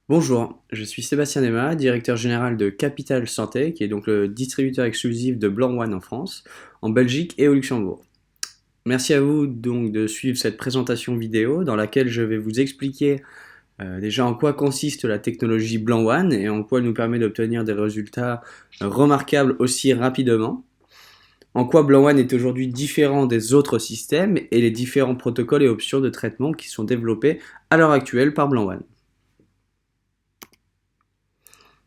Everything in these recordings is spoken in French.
Bonjour, je suis Sébastien Dema, directeur général de Capital Santé, qui est donc le distributeur exclusif de Blanc One en France, en Belgique et au Luxembourg. Merci à vous donc de suivre cette présentation vidéo dans laquelle je vais vous expliquer déjà en quoi consiste la technologie Blanc One et en quoi elle nous permet d'obtenir des résultats remarquables aussi rapidement, en quoi Blanc One est aujourd'hui différent des autres systèmes et les différents protocoles et options de traitement qui sont développés à l'heure actuelle par Blanc One.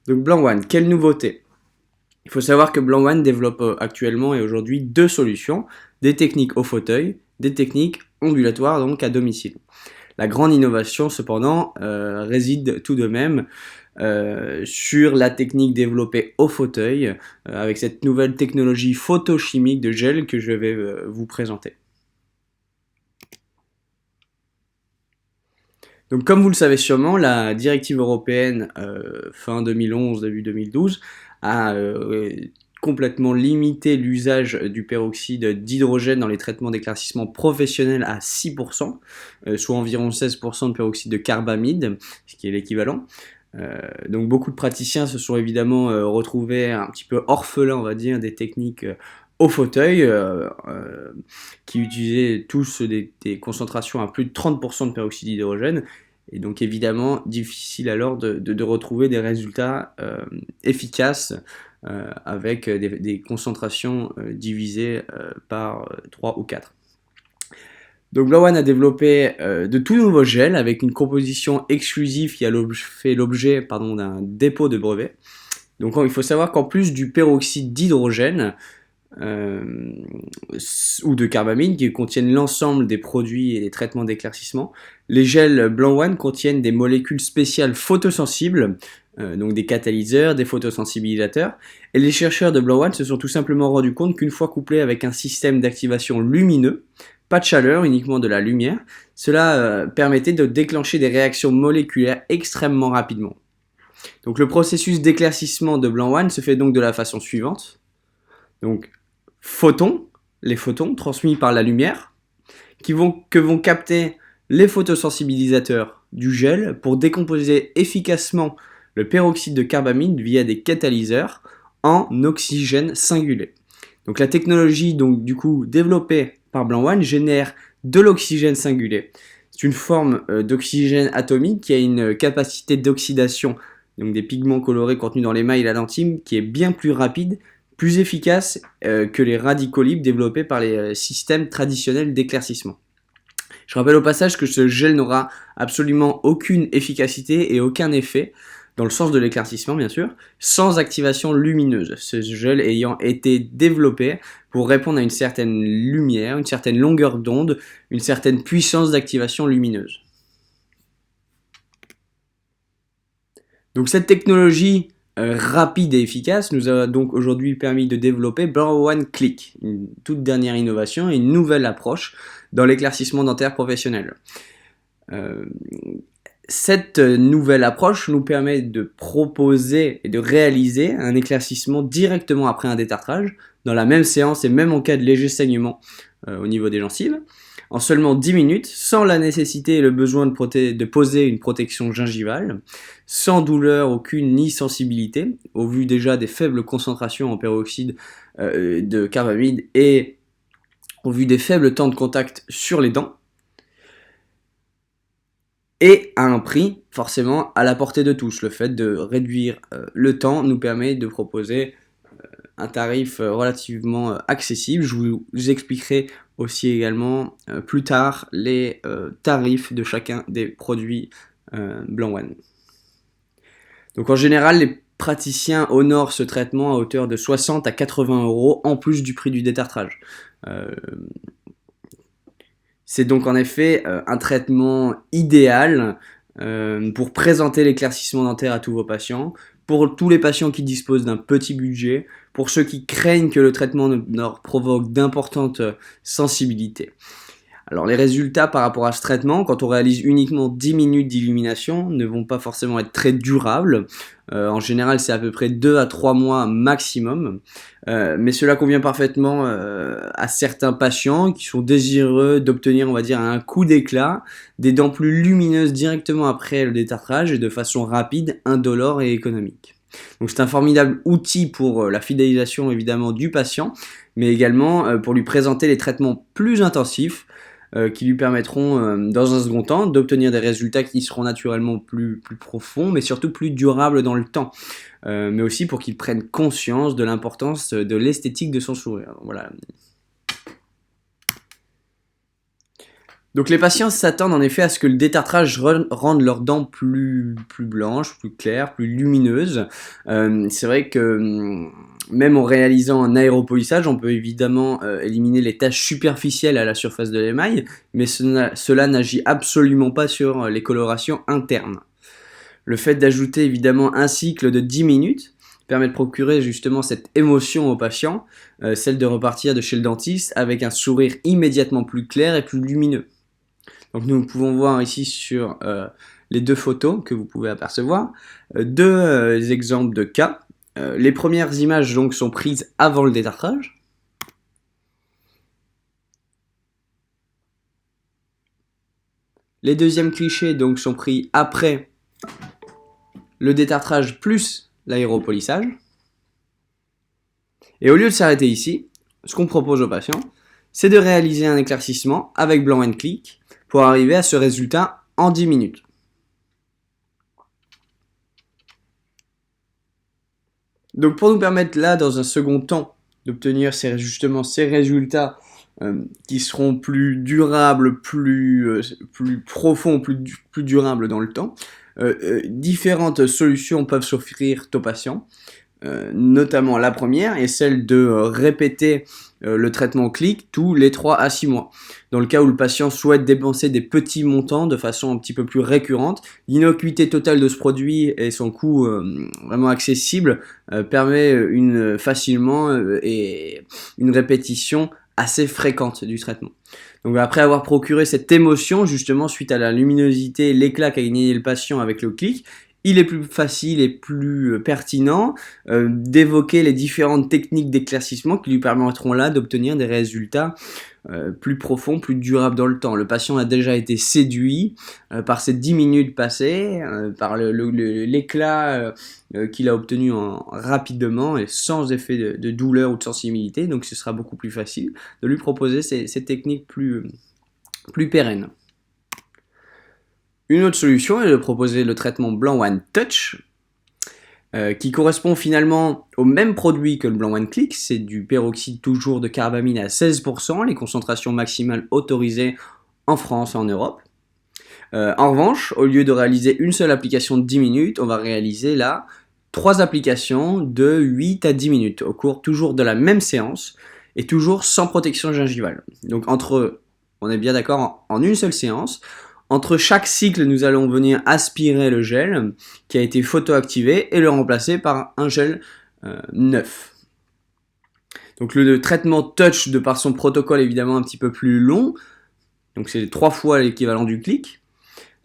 Donc Blanc One, quelle nouveauté? Il faut savoir que Blanc One développe actuellement et aujourd'hui deux solutions, des techniques au fauteuil, des techniques ambulatoires donc à domicile. La grande innovation cependant réside tout de même sur la technique développée au fauteuil avec cette nouvelle technologie photochimique de gel que je vais vous présenter. Donc comme vous le savez sûrement, la directive européenne fin 2011, début 2012 a complètement limité l'usage du peroxyde d'hydrogène dans les traitements d'éclaircissement professionnels à 6%, soit environ 16% de peroxyde de carbamide, ce qui est l'équivalent. Donc beaucoup de praticiens se sont évidemment retrouvés un petit peu orphelins, on va dire, des techniques au fauteuil, qui utilisaient tous des concentrations à plus de 30% de peroxyde d'hydrogène, et donc évidemment difficile alors de retrouver des résultats efficaces avec des concentrations divisées par 3 ou 4. Donc Blanc One a développé de tout nouveaux gels avec une composition exclusive qui a fait l'objet d'un dépôt de brevet. Donc il faut savoir qu'en plus du peroxyde d'hydrogène ou de carbamide qui contiennent l'ensemble des produits et des traitements d'éclaircissement, les gels Blanc One contiennent des molécules spéciales photosensibles, donc des catalyseurs, des photosensibilisateurs, et les chercheurs de Blanc One se sont tout simplement rendus compte qu'une fois couplés avec un système d'activation lumineux, pas de chaleur, uniquement de la lumière, cela permettait de déclencher des réactions moléculaires extrêmement rapidement. Donc le processus d'éclaircissement de Blanc One se fait donc de la façon suivante. Donc photons, les photons transmis par la lumière, que vont capter les photosensibilisateurs du gel pour décomposer efficacement le peroxyde de carbamide via des catalyseurs en oxygène singulé. Donc la technologie du coup développée par Blanc One génère de l'oxygène singulé. C'est une forme d'oxygène atomique qui a une capacité d'oxydation, donc des pigments colorés contenus dans l'émail et la lentille, qui est bien plus rapide, plus efficace que les radicaux libres développés par les systèmes traditionnels d'éclaircissement. Je rappelle au passage que ce gel n'aura absolument aucune efficacité et aucun effet, dans le sens de l'éclaircissement bien sûr, sans activation lumineuse, ce gel ayant été développé pour répondre à une certaine lumière, une certaine longueur d'onde, une certaine puissance d'activation lumineuse. Donc cette technologie rapide et efficace nous a donc aujourd'hui permis de développer Blanc One Click, une toute dernière innovation et une nouvelle approche dans l'éclaircissement dentaire professionnel. Cette nouvelle approche nous permet de proposer et de réaliser un éclaircissement directement après un détartrage, dans la même séance et même en cas de léger saignement au niveau des gencives, en seulement 10 minutes, sans la nécessité et le besoin de poser une protection gingivale, sans douleur aucune ni sensibilité, au vu déjà des faibles concentrations en peroxyde de carbamide et au vu des faibles temps de contact sur les dents, et à un prix forcément à la portée de tous. Le fait de réduire le temps nous permet de proposer un tarif relativement accessible. Je vous expliquerai aussi également plus tard les tarifs de chacun des produits Blanc One. Donc en général, les praticiens honorent ce traitement à hauteur de 60 à 80 euros en plus du prix du détartrage. C'est donc en effet un traitement idéal pour présenter l'éclaircissement dentaire à tous vos patients, pour tous les patients qui disposent d'un petit budget, pour ceux qui craignent que le traitement leur provoque d'importantes sensibilités. Alors les résultats par rapport à ce traitement, quand on réalise uniquement 10 minutes d'illumination, ne vont pas forcément être très durables. En général, c'est à peu près 2 à 3 mois maximum. Mais cela convient parfaitement à certains patients qui sont désireux d'obtenir, on va dire, un coup d'éclat, des dents plus lumineuses directement après le détartrage et de façon rapide, indolore et économique. Donc c'est un formidable outil pour la fidélisation évidemment du patient, mais également pour lui présenter les traitements plus intensifs qui lui permettront dans un second temps d'obtenir des résultats qui seront naturellement plus profonds, mais surtout plus durables dans le temps. Mais aussi pour qu'il prenne conscience de l'importance de l'esthétique de son sourire. Voilà. Donc les patients s'attendent en effet à ce que le détartrage rende leurs dents plus blanches, plus claires, plus lumineuses. C'est vrai que même en réalisant un aéropolissage, on peut évidemment éliminer les taches superficielles à la surface de l'émail, mais cela n'agit absolument pas sur les colorations internes. Le fait d'ajouter évidemment un cycle de 10 minutes permet de procurer justement cette émotion au patient, celle de repartir de chez le dentiste avec un sourire immédiatement plus clair et plus lumineux. Donc nous pouvons voir ici sur les deux photos que vous pouvez apercevoir deux exemples de cas. Les premières images donc sont prises avant le détartrage. Les deuxièmes clichés donc sont pris après le détartrage plus l'aéropolissage. Et au lieu de s'arrêter ici, ce qu'on propose aux patients, c'est de réaliser un éclaircissement avec Blanc & Click pour arriver à ce résultat en 10 minutes. Donc pour nous permettre là, dans un second temps, d'obtenir justement ces résultats qui seront plus durables, plus profonds, plus durables dans le temps, différentes solutions peuvent s'offrir aux patients. Notamment la première est celle de répéter le traitement clic tous les 3 à 6 mois. Dans le cas où le patient souhaite dépenser des petits montants de façon un petit peu plus récurrente, l'innocuité totale de ce produit et son coût vraiment accessible permet facilement et une répétition assez fréquente du traitement. Donc après avoir procuré cette émotion justement suite à la luminosité, l'éclat qu'a gagné le patient avec le clic, il est plus facile et plus pertinent d'évoquer les différentes techniques d'éclaircissement qui lui permettront là d'obtenir des résultats plus profonds, plus durables dans le temps. Le patient a déjà été séduit par ces 10 minutes passées, par l'éclat qu'il a obtenu rapidement et sans effet de douleur ou de sensibilité, donc ce sera beaucoup plus facile de lui proposer ces techniques plus pérennes. Une autre solution est de proposer le traitement Blanc One Touch, qui correspond finalement au même produit que le Blanc One Click, c'est du peroxyde toujours de carbamide à 16%, les concentrations maximales autorisées en France et en Europe. En revanche, au lieu de réaliser une seule application de 10 minutes, on va réaliser là 3 applications de 8 à 10 minutes, au cours toujours de la même séance, et toujours sans protection gingivale. Donc on est bien d'accord, en une seule séance, entre chaque cycle, nous allons venir aspirer le gel qui a été photoactivé et le remplacer par un gel neuf. Donc le traitement touch, de par son protocole évidemment un petit peu plus long, donc c'est 3 fois l'équivalent du clic,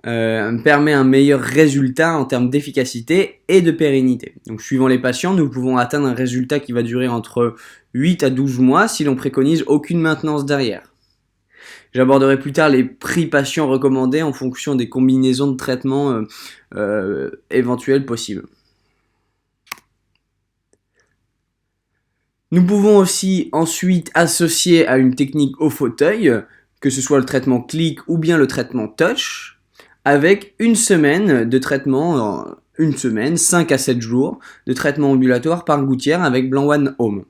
permet un meilleur résultat en termes d'efficacité et de pérennité. Donc suivant les patients, nous pouvons atteindre un résultat qui va durer entre 8 à 12 mois si l'on préconise aucune maintenance derrière. J'aborderai plus tard les prix patients recommandés en fonction des combinaisons de traitements éventuelles possibles. Nous pouvons aussi ensuite associer à une technique au fauteuil, que ce soit le traitement clic ou bien le traitement touch, avec une semaine de traitement, 5 à 7 jours de traitement ambulatoire par gouttière avec Blanc One Home.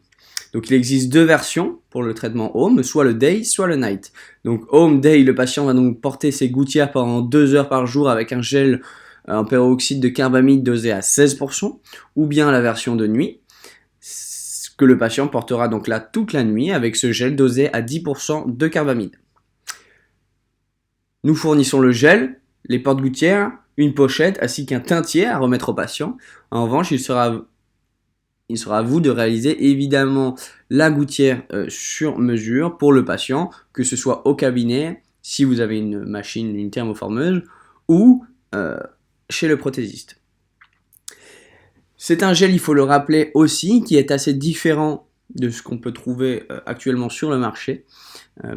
Donc il existe 2 versions pour le traitement Home, soit le Day, soit le Night. Donc Home Day, le patient va donc porter ses gouttières pendant 2 heures par jour avec un gel en peroxyde de carbamide dosé à 16%, ou bien la version de nuit, que le patient portera donc là toute la nuit avec ce gel dosé à 10% de carbamide. Nous fournissons le gel, les porte-gouttières, une pochette ainsi qu'un teintier à remettre au patient. En revanche, il sera à vous de réaliser évidemment la gouttière sur mesure pour le patient, que ce soit au cabinet si vous avez une machine, une thermoformeuse, ou chez le prothésiste. C'est un gel, il faut le rappeler aussi, qui est assez différent de ce qu'on peut trouver actuellement sur le marché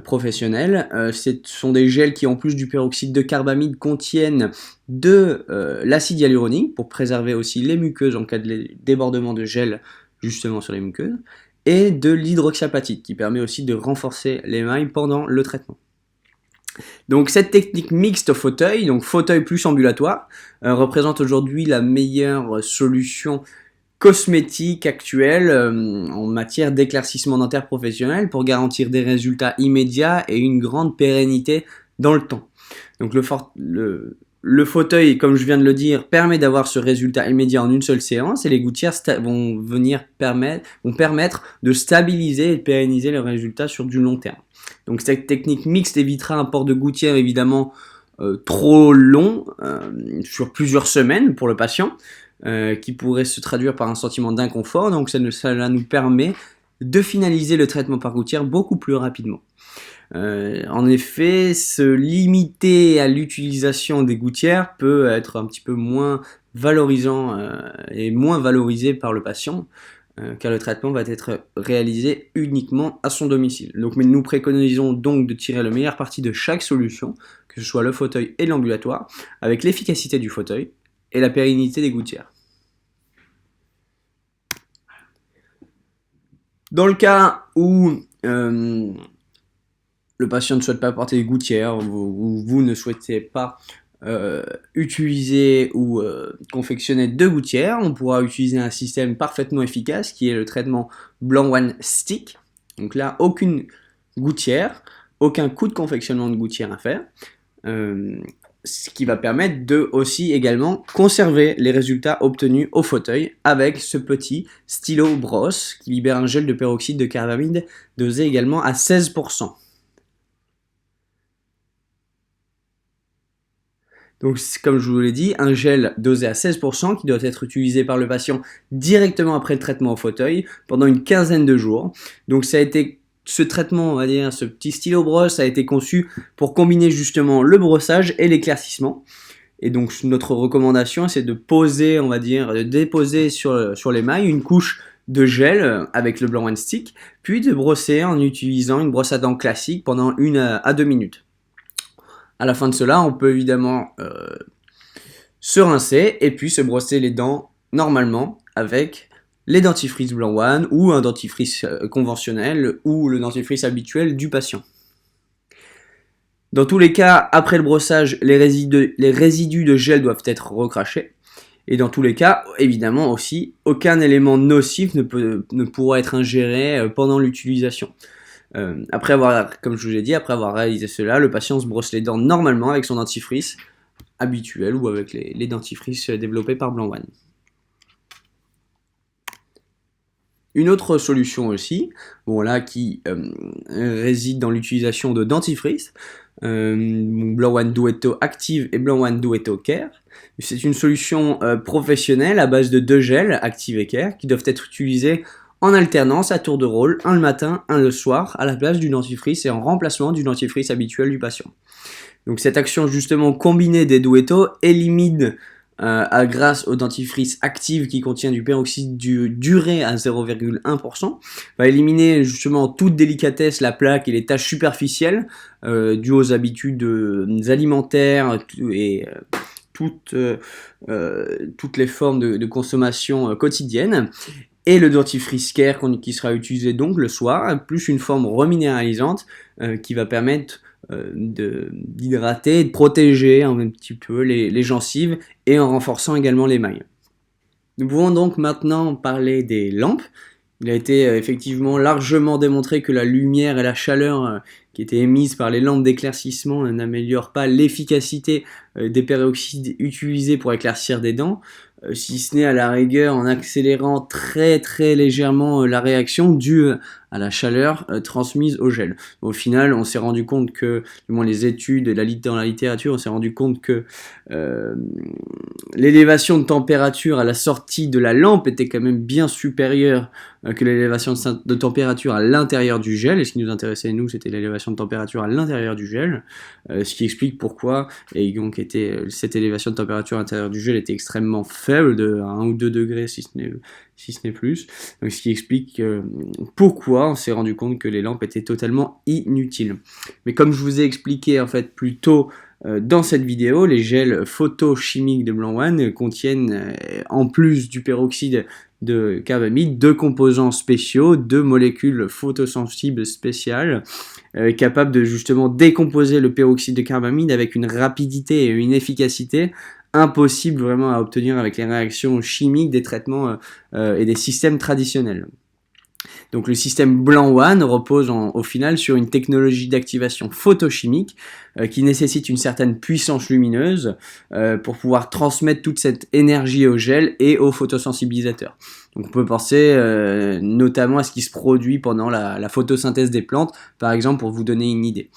professionnel. Ce sont des gels qui, en plus du peroxyde de carbamide, contiennent de l'acide hyaluronique pour préserver aussi les muqueuses en cas de débordement de gel justement sur les muqueuses, et de l'hydroxyapatite qui permet aussi de renforcer l'émail pendant le traitement. Donc cette technique mixte fauteuil, donc fauteuil plus ambulatoire, représente aujourd'hui la meilleure solution cosmétique actuelle en matière d'éclaircissement dentaire professionnel pour garantir des résultats immédiats et une grande pérennité dans le temps. Donc le fauteuil, comme je viens de le dire, permet d'avoir ce résultat immédiat en une seule séance, et les gouttières vont permettre de stabiliser et de pérenniser le résultat sur du long terme. Donc cette technique mixte évitera un port de gouttière évidemment trop long, sur plusieurs semaines pour le patient, qui pourrait se traduire par un sentiment d'inconfort. Donc cela nous permet de finaliser le traitement par gouttière beaucoup plus rapidement. En effet, se limiter à l'utilisation des gouttières peut être un petit peu moins valorisant et moins valorisé par le patient, car le traitement va être réalisé uniquement à son domicile. Donc nous préconisons donc de tirer le meilleur parti de chaque solution, que ce soit le fauteuil et l'ambulatoire, avec l'efficacité du fauteuil et la pérennité des gouttières. Dans le cas où le patient ne souhaite pas porter des gouttières, ou vous ne souhaitez pas utiliser ou confectionner de gouttières, on pourra utiliser un système parfaitement efficace qui est le traitement Blanc One Stick. Donc là, aucune gouttière, aucun coût de confectionnement de gouttière à faire, ce qui va permettre de aussi également conserver les résultats obtenus au fauteuil avec ce petit stylo brosse qui libère un gel de peroxyde de carbamide dosé également à 16%. Donc, comme je vous l'ai dit, un gel dosé à 16% qui doit être utilisé par le patient directement après le traitement au fauteuil pendant une quinzaine de jours. Donc, ce traitement, on va dire, ce petit stylo brosse a été conçu pour combiner justement le brossage et l'éclaircissement. Et donc, notre recommandation, c'est de poser, on va dire, de déposer sur l'émail une couche de gel avec le Blanc One Stick, puis de brosser en utilisant une brosse à dents classique pendant 1 à 2 minutes. À la fin de cela, on peut évidemment se rincer et puis se brosser les dents normalement avec les dentifrices Blanc One ou un dentifrice conventionnel ou le dentifrice habituel du patient. Dans tous les cas, après le brossage, les résidus de gel doivent être recrachés. Et dans tous les cas, évidemment aussi, aucun élément nocif ne pourra être ingéré pendant l'utilisation. Après avoir, comme je vous l'ai dit, après avoir réalisé cela, le patient se brosse les dents normalement avec son dentifrice habituel ou avec les dentifrices développés par Blanc One. Une autre solution aussi, qui réside dans l'utilisation de dentifrice, Blanc One Duetto Active et Blanc One Duetto Care. C'est une solution professionnelle à base de 2 gels, Active et Care, qui doivent être utilisés en alternance à tour de rôle, un le matin, un le soir, à la place du dentifrice et en remplacement du dentifrice habituel du patient. Donc cette action justement combinée des Duetto élimine grâce au dentifrice Active qui contient du peroxyde d'urée à 0,1%, va éliminer justement toute délicatesse, la plaque et les taches superficielles dues aux habitudes alimentaires et toutes les formes de consommation quotidienne. Et le dentifrice Care qui sera utilisé donc le soir, plus une forme reminéralisante qui va permettre d'hydrater et de protéger un petit peu les gencives et en renforçant également l'émail. Nous pouvons donc maintenant parler des lampes. Il a été effectivement largement démontré que la lumière et la chaleur qui étaient émises par les lampes d'éclaircissement n'améliorent pas l'efficacité des peroxydes utilisés pour éclaircir des dents, si ce n'est à la rigueur en accélérant très légèrement la réaction due à la chaleur transmise au gel. Au final, on s'est rendu compte que, du moins les études dans la littérature, on s'est rendu compte que l'élévation de température à la sortie de la lampe était quand même bien supérieure que l'élévation de température à l'intérieur du gel, et ce qui nous intéressait nous, c'était l'élévation élévation de température à l'intérieur du gel, ce qui explique pourquoi, et donc cette élévation de température à l'intérieur du gel était extrêmement faible, de 1 ou 2 degrés si ce n'est plus, donc ce qui explique pourquoi on s'est rendu compte que les lampes étaient totalement inutiles. Mais comme je vous ai expliqué en fait plus tôt dans cette vidéo, les gels photochimiques de Blanc One contiennent, en plus du peroxyde de carbamide, 2 composants spéciaux, 2 molécules photosensibles spéciales, capables de justement décomposer le peroxyde de carbamide avec une rapidité et une efficacité impossible vraiment à obtenir avec les réactions chimiques des traitements et des systèmes traditionnels. Donc le système Blanc One repose au final sur une technologie d'activation photochimique qui nécessite une certaine puissance lumineuse pour pouvoir transmettre toute cette énergie au gel et au photosensibilisateur. Donc on peut penser notamment à ce qui se produit pendant la photosynthèse des plantes, par exemple, pour vous donner une idée.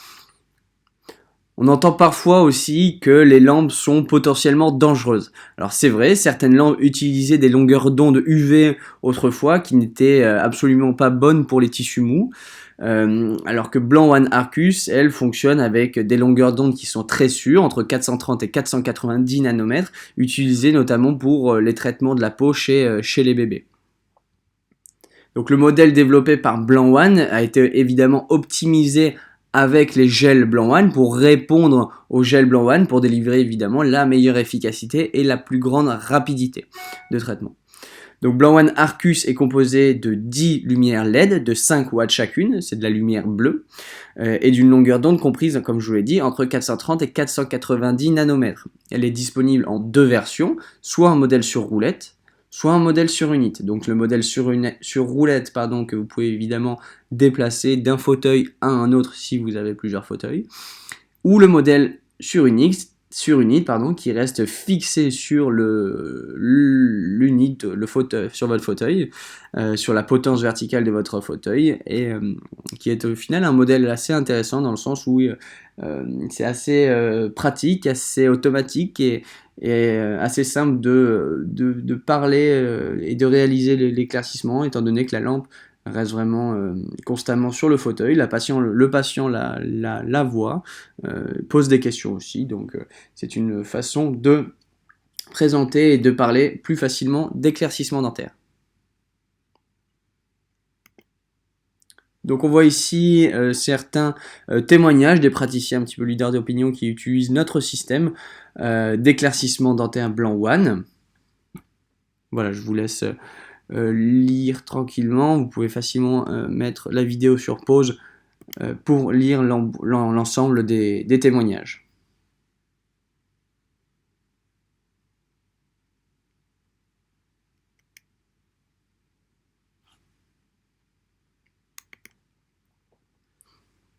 On entend parfois aussi que les lampes sont potentiellement dangereuses. Alors c'est vrai, certaines lampes utilisaient des longueurs d'onde UV autrefois qui n'étaient absolument pas bonnes pour les tissus mous, alors que Blanc One Arcus, elle, fonctionne avec des longueurs d'onde qui sont très sûres, entre 430 et 490 nanomètres, utilisées notamment pour les traitements de la peau chez les bébés. Donc le modèle développé par Blanc One a été évidemment optimisé avec les gels Blanc One pour répondre aux gels Blanc One pour délivrer évidemment la meilleure efficacité et la plus grande rapidité de traitement. Donc Blanc One Arcus est composé de 10 lumières LED de 5 watts chacune, c'est de la lumière bleue, et d'une longueur d'onde comprise, comme je vous l'ai dit, entre 430 et 490 nanomètres. Elle est disponible en 2 versions, soit un modèle sur roulette, soit un modèle sur unit. Donc le modèle sur roulette, que vous pouvez évidemment déplacer d'un fauteuil à un autre si vous avez plusieurs fauteuils, ou le modèle sur unit, qui reste fixé sur l'unit, le fauteuil, sur votre fauteuil, sur la potence verticale de votre fauteuil, et qui est au final un modèle assez intéressant dans le sens où c'est assez pratique, assez automatique et assez simple de parler et de réaliser l'éclaircissement, étant donné que la lampe reste vraiment constamment sur le fauteuil, le patient la voit, pose des questions aussi, donc c'est une façon de présenter et de parler plus facilement d'éclaircissement dentaire. Donc on voit ici certains témoignages des praticiens un petit peu leaders d'opinion qui utilisent notre système d'éclaircissement dentaire Blanc One. Voilà, je vous laisse lire tranquillement. Vous pouvez facilement mettre la vidéo sur pause pour lire l'ensemble des témoignages.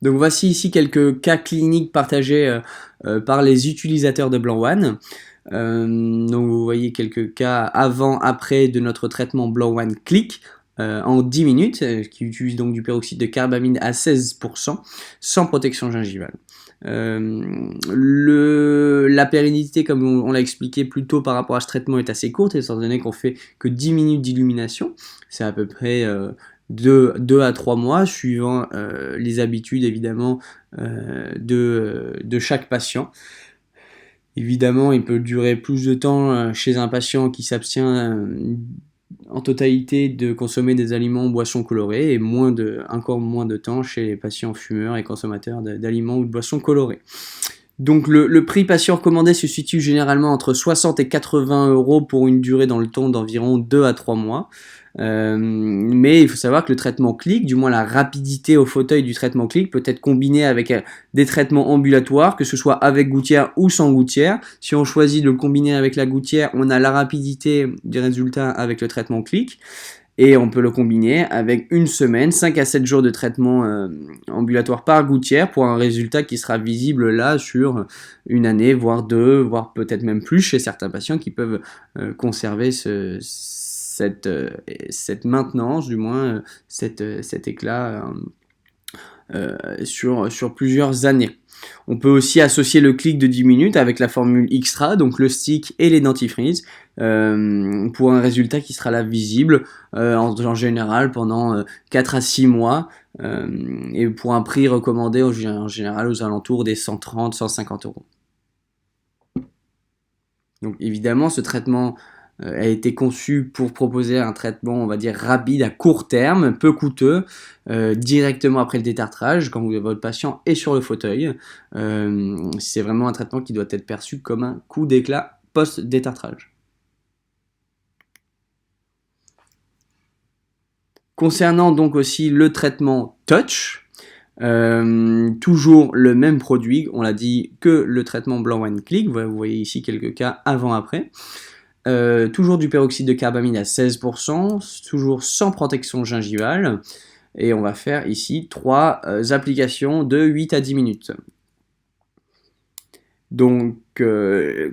Donc voici ici quelques cas cliniques partagés par les utilisateurs de Blanc One. Donc vous voyez quelques cas avant-après de notre traitement Blanc One Click en 10 minutes, qui utilise donc du peroxyde de carbamide à 16%, sans protection gingivale. La pérennité, comme on l'a expliqué plus tôt par rapport à ce traitement, est assez courte, étant donné qu'on fait que 10 minutes d'illumination. C'est à peu près 2 à 3 mois, suivant les habitudes évidemment de chaque patient. Évidemment, il peut durer plus de temps chez un patient qui s'abstient en totalité de consommer des aliments ou boissons colorées, et encore moins de temps chez les patients fumeurs et consommateurs d'aliments ou de boissons colorées. Donc le prix patient recommandé se situe généralement entre 60 et 80 euros pour une durée dans le temps d'environ 2 à 3 mois. Mais il faut savoir que le traitement click, du moins la rapidité au fauteuil du traitement click, peut être combiné avec des traitements ambulatoires, que ce soit avec gouttière ou sans gouttière. Si on choisit de le combiner avec la gouttière, on a la rapidité du résultat avec le traitement click. Et on peut le combiner avec une semaine, 5 à 7 jours de traitement ambulatoire par gouttière pour un résultat qui sera visible là sur une année, voire 2, voire peut-être même plus chez certains patients qui peuvent conserver cette maintenance, du moins cet éclat sur plusieurs années. On peut aussi associer le clic de 10 minutes avec la formule extra, donc le stick et les dentifrices, pour un résultat qui sera là visible en général pendant 4 à 6 mois et pour un prix recommandé en général aux alentours des 130-150 euros. Donc évidemment, ce traitement a été conçu pour proposer un traitement, on va dire, rapide, à court terme, peu coûteux, directement après le détartrage, quand votre patient est sur le fauteuil. C'est vraiment un traitement qui doit être perçu comme un coup d'éclat post-détartrage. Concernant donc aussi le traitement touch, toujours le même produit, on l'a dit, que le traitement Blanc One Click, vous voyez ici quelques cas avant-après. Toujours du peroxyde de carbamide à 16%, toujours sans protection gingivale, et on va faire ici 3 applications de 8 à 10 minutes. Donc,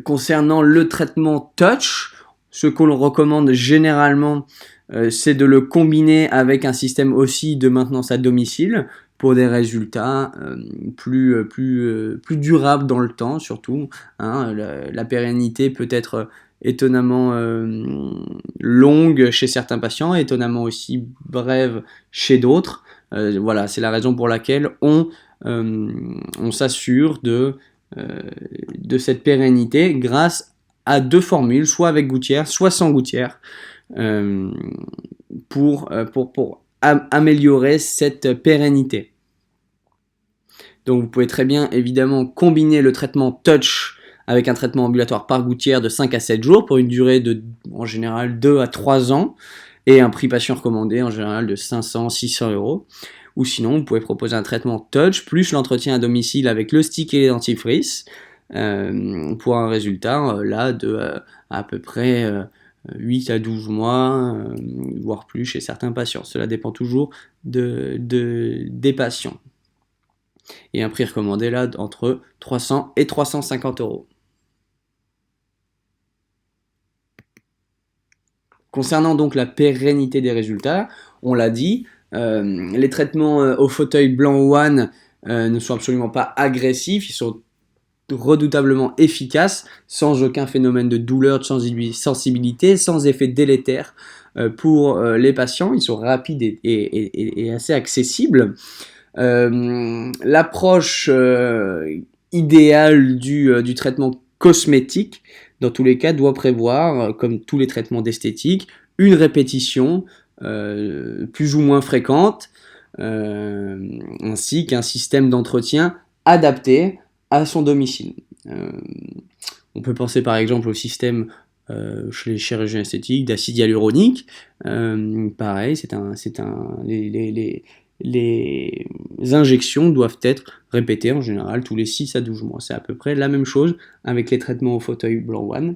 concernant le traitement touch, ce qu'on recommande généralement, c'est de le combiner avec un système aussi de maintenance à domicile pour des résultats plus durables dans le temps, surtout. Hein, la pérennité peut être étonnamment longue chez certains patients, étonnamment aussi brève chez d'autres. Voilà, c'est la raison pour laquelle on s'assure de cette pérennité grâce à 2 formules, soit avec gouttière, soit sans gouttière, pour améliorer cette pérennité. Donc vous pouvez très bien évidemment combiner le traitement touch avec un traitement ambulatoire par gouttière de 5 à 7 jours pour une durée de, en général, 2 à 3 ans et un prix patient recommandé en général de 500-600 euros. Ou sinon, vous pouvez proposer un traitement touch plus l'entretien à domicile avec le stick et les dentifrices pour un résultat là de à peu près 8 à 12 mois, voire plus chez certains patients. Cela dépend toujours des patients. Et un prix recommandé là entre 300 et 350 euros. Concernant donc la pérennité des résultats, on l'a dit, les traitements au fauteuil Blanc One ne sont absolument pas agressifs, ils sont redoutablement efficaces, sans aucun phénomène de douleur, de sensibilité, sans effet délétère pour les patients. Ils sont rapides et assez accessibles. L'approche idéale du traitement cosmétique, dans tous les cas, doit prévoir, comme tous les traitements d'esthétique, une répétition plus ou moins fréquente, ainsi qu'un système d'entretien adapté à son domicile. On peut penser par exemple au système chez les chirurgiens esthétiques d'acide hyaluronique. Pareil, les injections doivent être répétées en général tous les 6 à 12 mois. C'est à peu près la même chose avec les traitements au fauteuil Blanc One.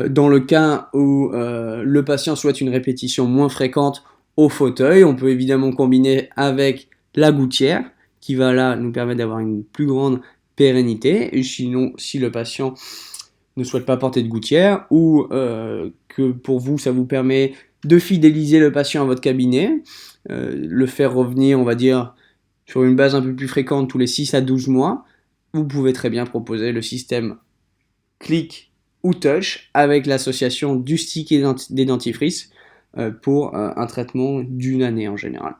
Dans le cas où le patient souhaite une répétition moins fréquente au fauteuil, on peut évidemment combiner avec la gouttière qui va là nous permettre d'avoir une plus grande pérennité. Et sinon, si le patient ne souhaite pas porter de gouttière ou que pour vous ça vous permet de fidéliser le patient à votre cabinet, le faire revenir, on va dire, sur une base un peu plus fréquente tous les 6 à 12 mois, vous pouvez très bien proposer le système click ou touch avec l'association du stick et des dentifrices pour un traitement d'une année en général.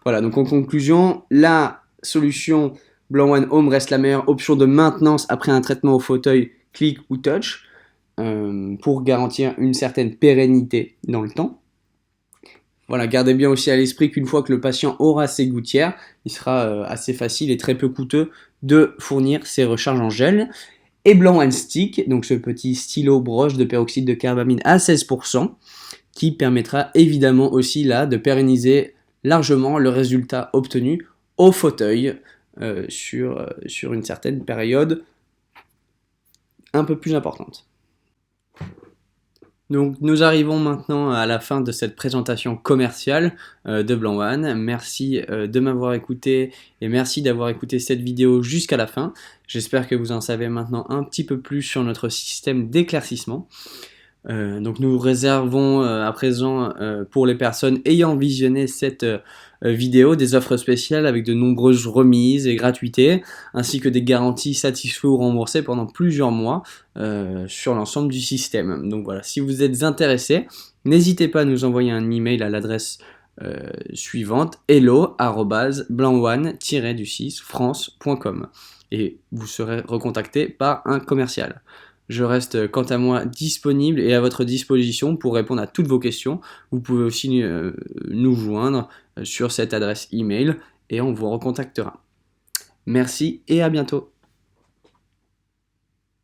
Voilà, donc en conclusion, la solution Blanc One Home reste la meilleure option de maintenance après un traitement au fauteuil click ou touch pour garantir une certaine pérennité dans le temps. Voilà, gardez bien aussi à l'esprit qu'une fois que le patient aura ses gouttières, il sera assez facile et très peu coûteux de fournir ses recharges en gel. Et Blanc One Stick, donc ce petit stylo broche de peroxyde de carbamide à 16%, qui permettra évidemment aussi là de pérenniser largement le résultat obtenu au fauteuil sur une certaine période un peu plus importante. Donc nous arrivons maintenant à la fin de cette présentation commerciale de Blanc One. Merci de m'avoir écouté et merci d'avoir écouté cette vidéo jusqu'à la fin. J'espère que vous en savez maintenant un petit peu plus sur notre système d'éclaircissement. Donc nous réservons à présent pour les personnes ayant visionné cette vidéo des offres spéciales avec de nombreuses remises et gratuités, ainsi que des garanties satisfaites ou remboursées pendant plusieurs mois sur l'ensemble du système. Donc voilà, si vous êtes intéressé, n'hésitez pas à nous envoyer un email à l'adresse suivante: hello@blanc1-france.com et vous serez recontacté par un commercial. Je reste quant à moi disponible et à votre disposition pour répondre à toutes vos questions. Vous pouvez aussi nous joindre sur cette adresse email et on vous recontactera. Merci et à bientôt.